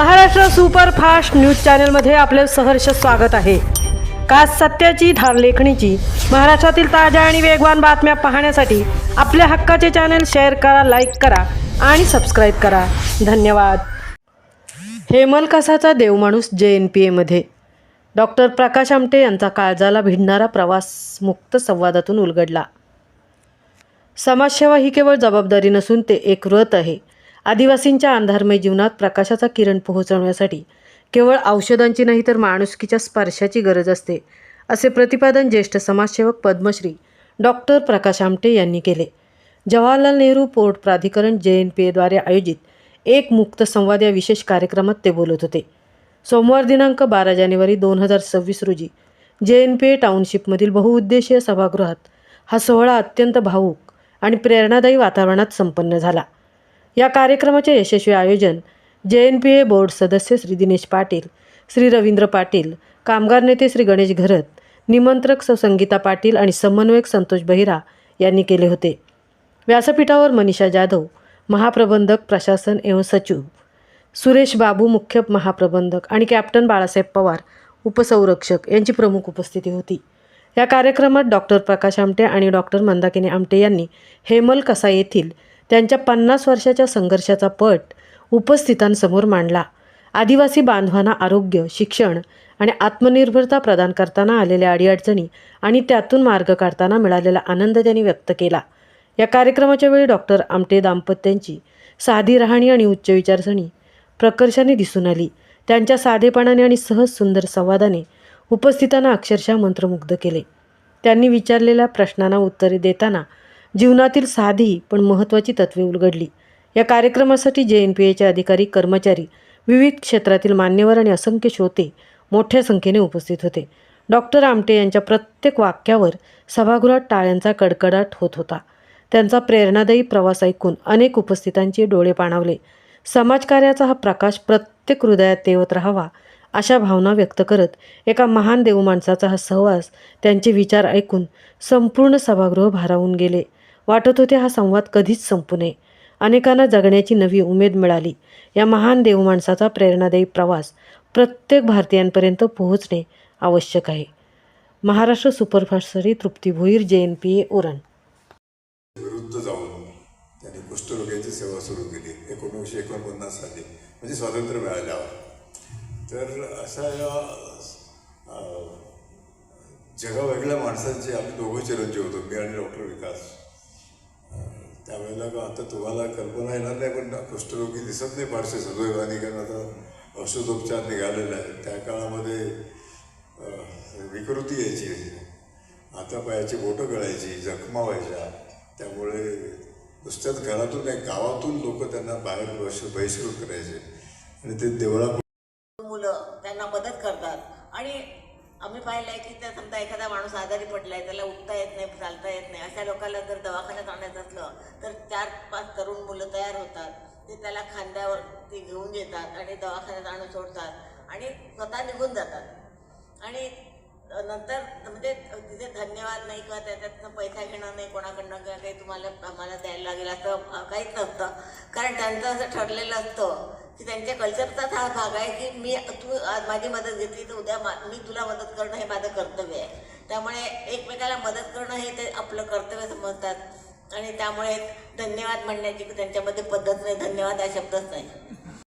Maharashtra superfast news चॅनलमध्ये आपले सहर्ष स्वागत आहे। खास सत्याची धार लेखणीची महाराष्ट्रातील ताज्या आणि वेगवान बातम्या पाहण्यासाठी आपल्या हक्काचे चॅनल शेअर करा, लाईक करा आणि सबस्क्राईब करा। धन्यवाद। हेमल कसाचा देवमाणूस JNPA डॉक्टर प्रकाश आमटे यांचा काळजाला भिडणारा प्रवास मुक्त संवादातून उलगडला। समाजसेवा ही केवळ जबाबदारी नसून ते एक व्रत आहे। आदिवासींच्या अंधारमय जीवनात प्रकाशाचा किरण पोहोचवण्यासाठी केवळ औषधांची नाही तर माणुसकीच्या स्पर्शाची गरज असते, असे प्रतिपादन ज्येष्ठ समाजसेवक पद्मश्री डॉक्टर प्रकाश आमटे यांनी केले। जवाहरलाल नेहरू पोर्ट प्राधिकरण JNPAद्वारे आयोजित एक मुक्त संवाद या विशेष कार्यक्रमात ते बोलत होते। सोमवार दिनांक 12 जानेवारी 2026 रोजी JNPA टाउनशिपमधील बहुउद्देशीय सभागृहात हा सोहळा अत्यंत भावूक आणि प्रेरणादायी वातावरणात संपन्न झाला। या कार्यक्रमाचे यशस्वी आयोजन JNPA बोर्ड सदस्य श्री दिनेश पाटील, श्री रवींद्र पाटील, कामगार नेते श्री गणेश घरत, निमंत्रक संगीता पाटील आणि समन्वयक संतोष बहिरा यांनी केले होते। व्यासपीठावर मनीषा जाधव, महाप्रबंधक प्रशासन एवं सचिव, सुरेश बाबू मुख्य महाप्रबंधक आणि कॅप्टन बाळासाहेब पवार उपसंरक्षक यांची प्रमुख उपस्थिती होती। या कार्यक्रमात डॉक्टर प्रकाश आमटे आणि डॉक्टर मंदाकिनी आमटे यांनी हेमल कसा येथील त्यांच्या 50 वर्षाच्या संघर्षाचा पट उपस्थितांसमोर मांडला। आदिवासी बांधवांना आरोग्य, शिक्षण आणि आत्मनिर्भरता प्रदान करताना आलेल्या अडीअडचणी आणि त्यातून मार्ग काढताना मिळालेला आनंद त्यांनी व्यक्त केला। या कार्यक्रमाच्या वेळी डॉक्टर आमटे दाम्पत्यांची साधी राहणी आणि उच्च विचारसरणी प्रकर्षाने दिसून आली। त्यांच्या साधेपणाने आणि सहज सुंदर संवादाने उपस्थितांना अक्षरशः मंत्रमुग्ध केले। त्यांनी विचारलेल्या प्रश्नांना उत्तरे देताना जीवनातील साधी पण महत्त्वाची तत्त्वे उलगडली। या कार्यक्रमासाठी JNPAचे अधिकारी, कर्मचारी, विविध क्षेत्रातील मान्यवर आणि असंख्य श्रोते मोठ्या संख्येने उपस्थित होते। डॉक्टर आमटे यांच्या प्रत्येक वाक्यावर सभागृहात टाळ्यांचा कडकडाट होत होता। त्यांचा प्रेरणादायी प्रवास ऐकून अनेक उपस्थितांचे डोळे पाणावले। समाजकार्याचा हा प्रकाश प्रत्येक हृदयात तेवत राहावा अशा भावना व्यक्त करत एका महान देवमाणसाचा हा सहवास, त्यांचे विचार ऐकून संपूर्ण सभागृह भारावून गेले। वाटत होते हा संवाद कधीच संपू नये। अनेकांना जगण्याची नवी उमेद मिळाली। या महान देवमाणसाचा प्रेरणादायी प्रवास प्रत्येक भारतीयांपर्यंत पोहोचणे आवश्यक आहे। महाराष्ट्र सुपरफास्टसाठी तृप्ती भोईर, JNPA उरण। विरुद्ध जाऊन त्यांनी कुष्ठरोग्यांची सेवा सुरू केली 1949 साली, म्हणजे स्वातंत्र्य मिळाल्यावर। तर अशा जगावेगळ्या माणसांचे आम्ही दोघं चिरंजीव होतो, मी आणि डॉक्टर विकास। त्यावेळेला आता तुम्हाला कल्पना येणार नाही, पण कुष्ठरोगी दिसत नाही फारसे सदैवानी, कारण आता औषधोपचार निघालेला आहे। त्या काळामध्ये विकृती यायची, आता पायाची बोटं गळायची, जखमा व्हायच्या। त्यामुळे नुसत्याच घरातून नाही, गावातून लोक त्यांना बाहेर बहिष्कृत करायचे आणि ते देवळा मुलं त्यांना मदत करतात। आणि आम्ही पाहिलं आहे की त्या समजा एखादा माणूस आजारी पडला आहे, त्याला उठता येत नाही, चालता येत नाही, अशा लोकांना जर दवाखान्यात आणायचं असलं तर 4-5 तरुण मुलं तयार होतात। ते त्याला खांद्यावर ते घेऊन येतात आणि दवाखान्यात आणून सोडतात आणि स्वतः निघून जातात। आणि नंतर म्हणजे तिथे धन्यवाद नाही किंवा त्याच्यातनं पैसा घेणं नाही कोणाकडनं, किंवा काही तुम्हाला आम्हाला द्यायला लागेल असं काहीच नसतं। कारण त्यांचं असं ठरलेलं असतं की त्यांच्या कल्चरचाच हा भाग आहे की तू आज माझी मदत घेतली तर उद्या मी तुला मदत करणं हे माझं कर्तव्य आहे। त्यामुळे एकमेकाला मदत करणं हे ते आपलं कर्तव्य समजतात आणि त्यामुळे धन्यवाद म्हणण्याची त्यांच्यामध्ये पद्धत नाही, धन्यवाद हा शब्दच नाही।